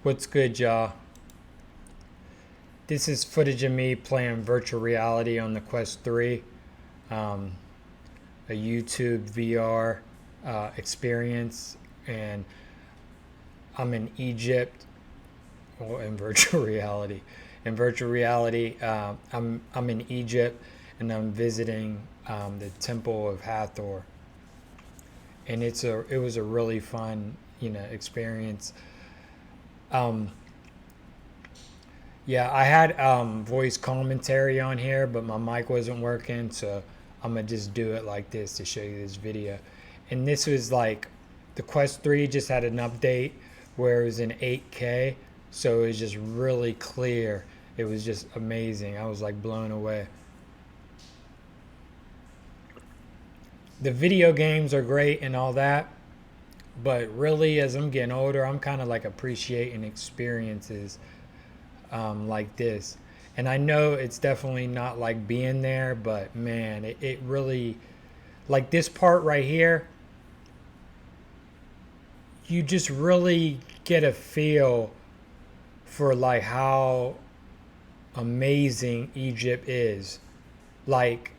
What's good, y'all? This is footage of me playing virtual reality on the Quest 3, um, a YouTube VR experience, and I'm in Egypt. Well, in virtual reality. In virtual reality, I'm in Egypt, and I'm visiting the Temple of Hathor, and it was a really fun experience. Um, Yeah, I had voice commentary on here, but my mic wasn't working, so I'm gonna just do it like this to show you this video. And this was like the Quest 3 just had an update where it was in 8K, so it was just really clear. It was just amazing. I was like blown away. The video games are great and all that, but really, as I'm getting older, I'm kind of like appreciating experiences like this. And I know it's definitely not like being there, but man, it really, like this part right here, you just really get a feel for like how amazing Egypt is. Like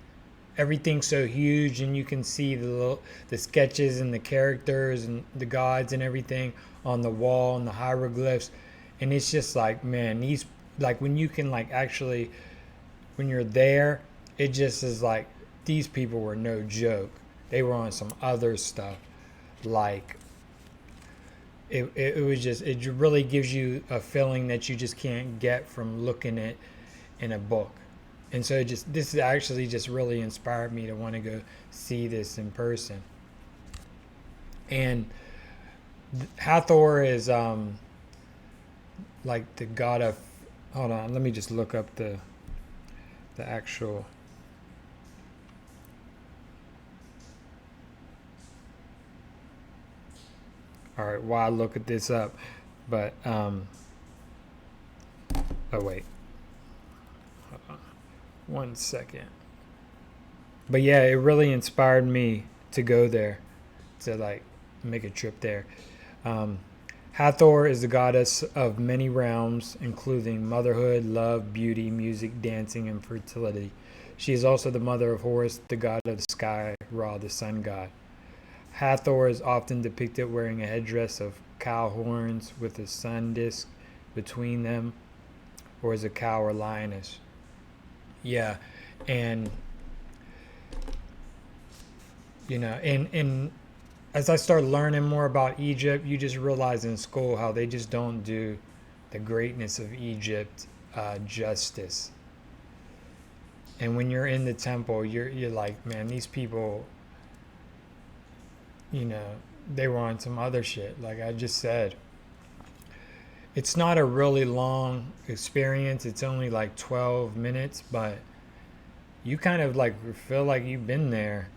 everything's so huge, and you can see the sketches and the characters and the gods and everything on the wall and the hieroglyphs, and it's just like, man, these, like when you can like actually, when you're there, it just is like these people were no joke. They were on some other stuff. Like it was just, it really gives you a feeling that you just can't get from looking at in a book. And so this actually just really inspired me to want to go see this in person. And Hathor is like the god of, hold on, let me just look up the actual, all right, while I look at this up. But oh wait, hold on 1 second. But yeah, it really inspired me to go there, to like make a trip there. um, Hathor is the goddess of many realms, including motherhood, love, beauty, music, dancing, and fertility. She is also the mother of Horus, the god of the sky, Ra, the sun god. Hathor is often depicted wearing a headdress of cow horns with a sun disk between them, or as a cow or lioness. Yeah, and and as I start learning more about Egypt, you just realize in school how they just don't do the greatness of Egypt justice. And when you're in the temple, you're like, man, these people, you know, they were on some other shit. Like I just said, it's not a really long experience. It's only like 12 minutes, but you kind of like feel like you've been there.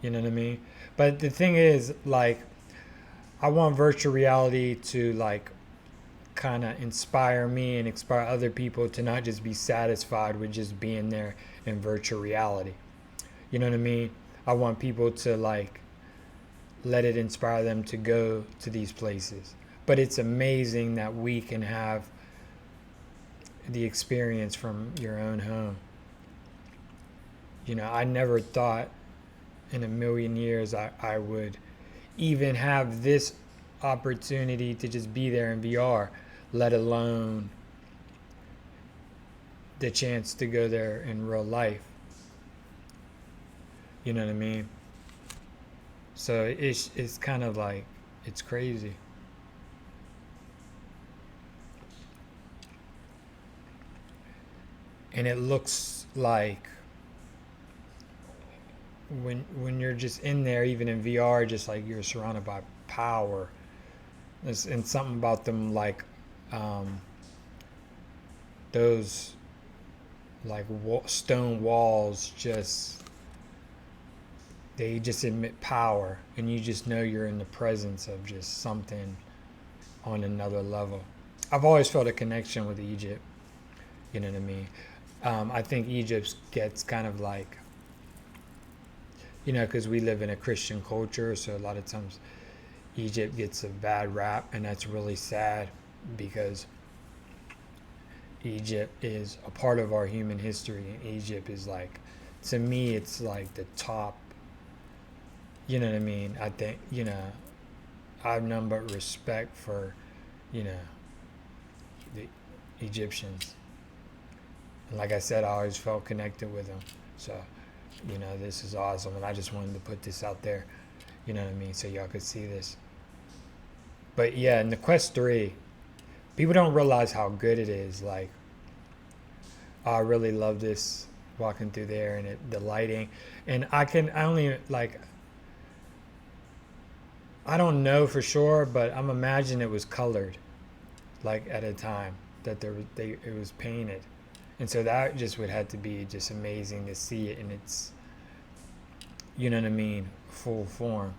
You know what I mean? But the thing is, like, I want virtual reality to like kind of inspire me and inspire other people to not just be satisfied with just being there in virtual reality. You know what I mean? I want people to like let it inspire them to go to these places. But it's amazing that we can have the experience from your own home. I never thought in a million years I would even have this opportunity to just be there in VR, let alone the chance to go there in real life. You know what I mean? So it's kind of like, it's crazy. And it looks like when you're just in there, even in VR, just like you're surrounded by power. And something about them, like um, those like stone walls, just they just emit power, and you just know you're in the presence of just something on another level. I've always felt a connection with Egypt. You know what I mean? I think Egypt gets kind of like, because we live in a Christian culture, so a lot of times Egypt gets a bad rap, and that's really sad. because Egypt is a part of our human history, and Egypt is like, to me, it's like the top. You know what I mean? I think, I have none but respect for, you know, the Egyptians. And like I said, I always felt connected with them. So, this is awesome, and I just wanted to put this out there. You know what I mean? So y'all could see this. But yeah, in the Quest 3, people don't realize how good it is. Like, I really love this walking through there, and the lighting. And I only, like, I don't know for sure, but I'm imagining it was colored, like at a time that it was painted. And so that just would have to be just amazing to see it in its, you know what I mean, full form.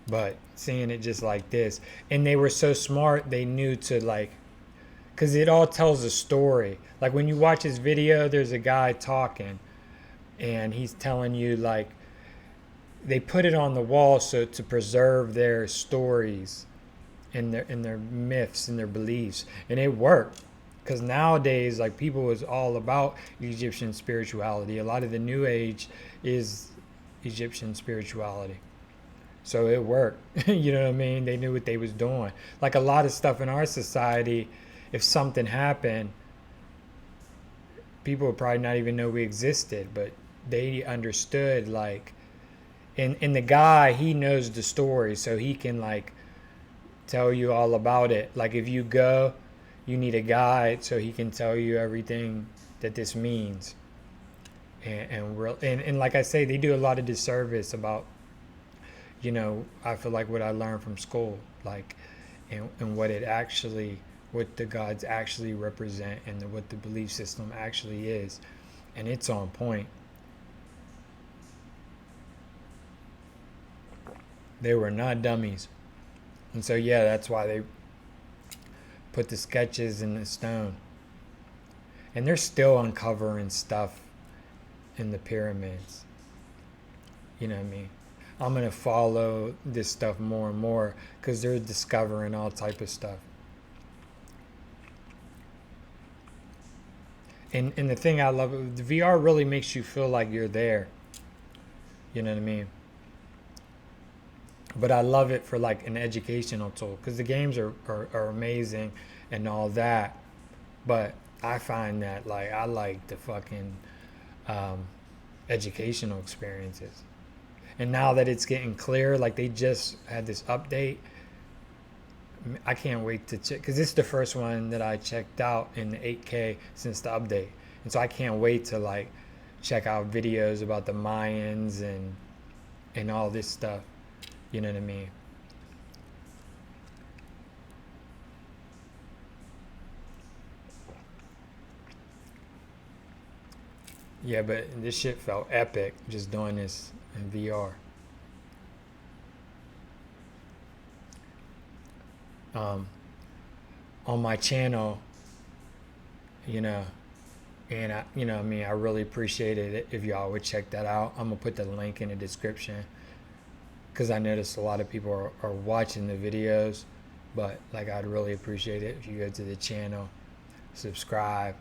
But seeing it just like this, and they were so smart, they knew to, like, because it all tells a story. Like when you watch his video, there's a guy talking, and he's telling you, like, they put it on the wall so to preserve their stories and their myths and their beliefs, and it worked. Because nowadays, like, people was all about Egyptian spirituality. A lot of the New Age is Egyptian spirituality. So it worked. You know what I mean? They knew what they was doing. Like a lot of stuff in our society, if something happened, people would probably not even know we existed, but they understood, like, and the guy, he knows the story, so he can, like, tell you all about it. Like if you go, you need a guide so he can tell you everything that this means. And like I say, they do a lot of disservice about, I feel like what I learned from school, like, and what the gods actually represent, and what the belief system actually is, and it's on point. They were not dummies, and so yeah, that's why they put the sketches in the stone, and they're still uncovering stuff in the pyramids. You know what I mean? I'm gonna follow this stuff more and more because they're discovering all type of stuff. And the thing I love, the VR really makes you feel like you're there. You know what I mean? But I love it for like an educational tool because the games are amazing and all that. But I find that, like, I like the fucking um, educational experiences. And now that it's getting clear, like they just had this update, I can't wait to check because this is the first one that I checked out in the 8K since the update, and so I can't wait to, like, check out videos about the Mayans and all this stuff. You know what I mean? Yeah, but this shit felt epic just doing this in VR. Um, on my channel, you know, and I mean, I really appreciated it if y'all would check that out. I'm gonna put the link in the description because I noticed a lot of people are watching the videos, but like I'd really appreciate it if you go to the channel, subscribe,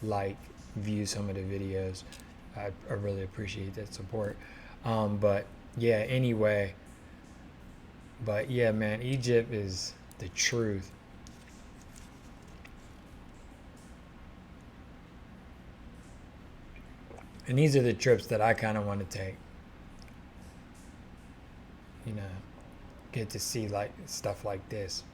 like, view some of the videos. I really appreciate that support. But yeah, anyway, but yeah, man, Egypt is the truth. And these are the trips that I kind of want to take. You know, get to see, like, stuff like this.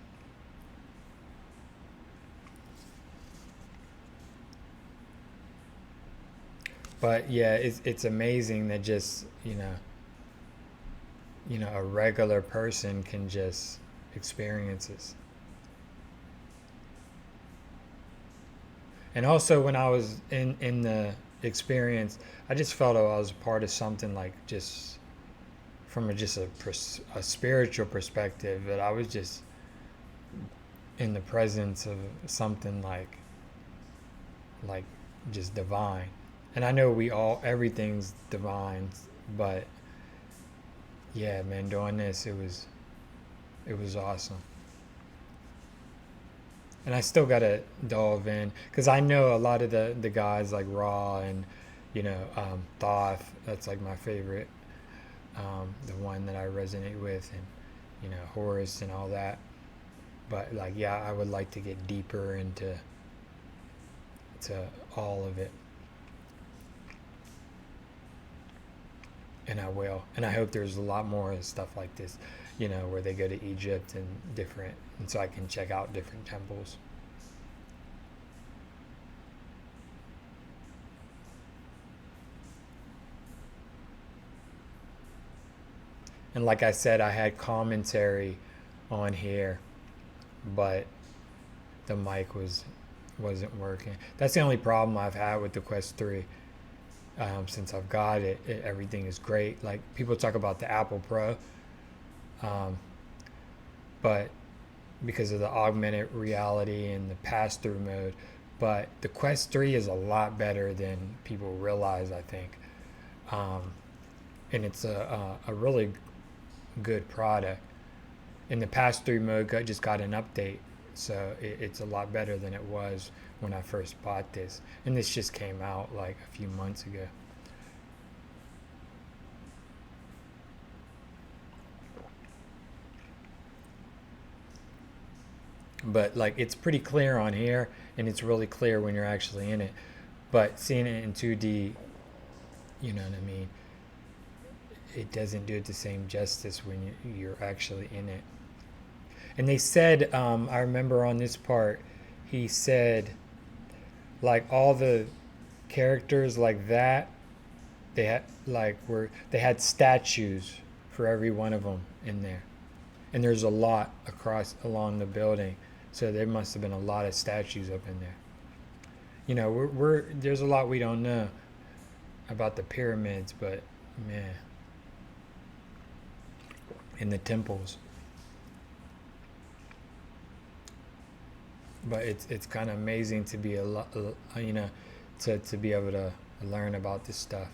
But yeah, it's amazing that just, a regular person can just experience this. And also, when I was in the experience, I just felt I was part of something, like, just from a spiritual perspective, that I was just in the presence of something like just divine. And I know everything's divine, but yeah, man, doing this, it was awesome. And I still gotta delve in because I know a lot of the guys like Raw and Thoth. That's like my favorite, the one that I resonate with, and Horus and all that. But like, yeah, I would like to get deeper into all of it, and I will. And I hope there's a lot more stuff like this, where they go to Egypt and different, and so I can check out different temples. And like I said, I had commentary on here, but the mic wasn't working. That's the only problem I've had with the Quest 3. Since I've got it, everything is great. Like people talk about the Apple Pro, um, but because of the augmented reality and the pass-through mode, but the Quest 3 is a lot better than people realize, I think, um, and it's a really good product. And the pass-through mode just got an update, so it's a lot better than it was when I first bought this. And this just came out like a few months ago. But like it's pretty clear on here, and it's really clear when you're actually in it. But seeing it in 2D, you know what I mean? It doesn't do it the same justice when you're actually in it. And they said, I remember on this part, he said, like all the characters like that, they had they had statues for every one of them in there, and there's a lot across along the building, so there must have been a lot of statues up in there. We're there's a lot we don't know about the pyramids, but man, in the temples. But it's kind of amazing to be to be able to learn about this stuff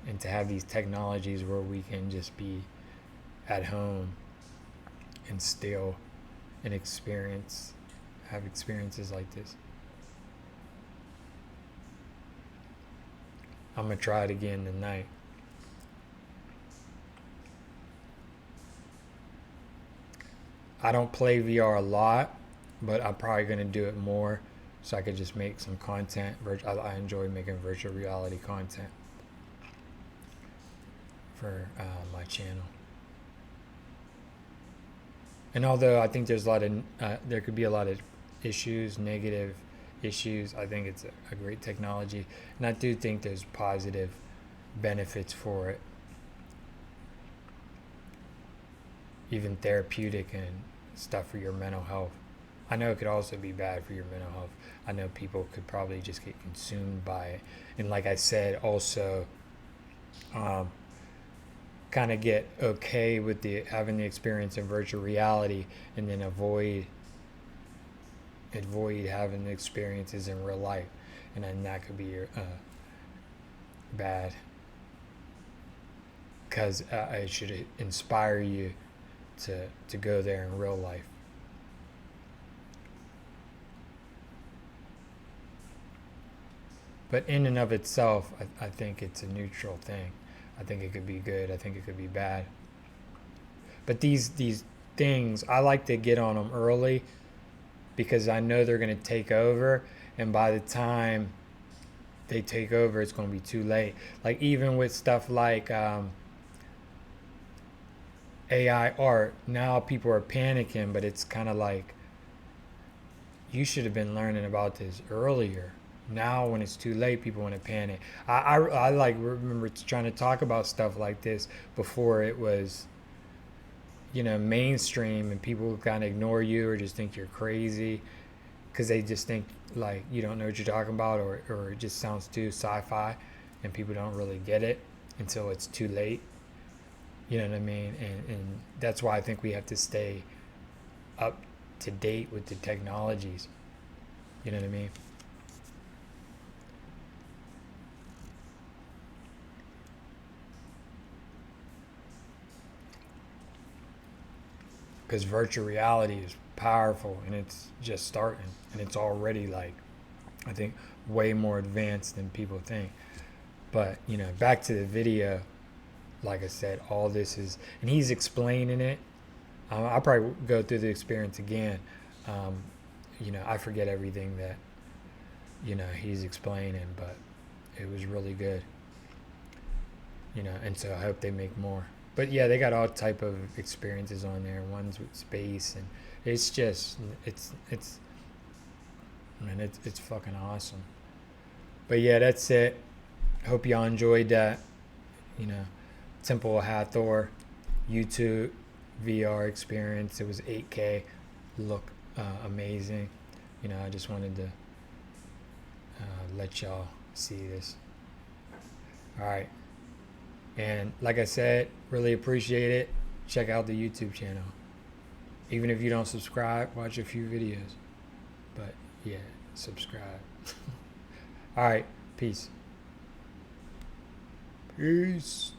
and to have these technologies where we can just be at home and still and have experiences like this. I'm gonna try it again tonight. I don't play VR a lot, but I'm probably gonna do it more so I could just make some content. I enjoy making virtual reality content for my channel. And although I think there could be a lot of issues, negative issues, I think it's a great technology, and I do think there's positive benefits for it, even therapeutic and stuff for your mental health. I know it could also be bad for your mental health. I know people could probably just get consumed by it, and like I said, also kind of get okay with the having the experience in virtual reality, and then avoid having the experiences in real life, and then that could be bad, because it should inspire you to go there in real life. But in and of itself, I think it's a neutral thing. I think it could be good. I think it could be bad. But these things, I like to get on them early because I know they're going to take over, and by the time they take over, it's going to be too late. Like even with stuff like AI art, now people are panicking, but it's kind of like you should have been learning about this earlier. Now when it's too late, people want to panic. I like remember trying to talk about stuff like this before it was mainstream, and people kind of ignore you or just think you're crazy because they just think like you don't know what you're talking about, or it just sounds too sci-fi, and people don't really get it until it's too late. You know what I mean? And that's why I think we have to stay up to date with the technologies. You know what I mean? Because virtual reality is powerful, and it's just starting, and it's already like, I think, way more advanced than people think. But back to the video. Like I said, all this is, and he's explaining it. I'll probably go through the experience again. Um, I forget everything that he's explaining, but it was really good. And so I hope they make more. But yeah, they got all type of experiences on there. Ones with space, and it's just it's man, it's fucking awesome. But yeah, that's it. Hope y'all enjoyed that. You know, Temple of Hathor YouTube VR experience. It was 8K. Look amazing. I just wanted to let y'all see this. All right. And like I said, really appreciate it. Check out the YouTube channel. Even if you don't subscribe, watch a few videos. But yeah, subscribe. All right. Peace. Peace.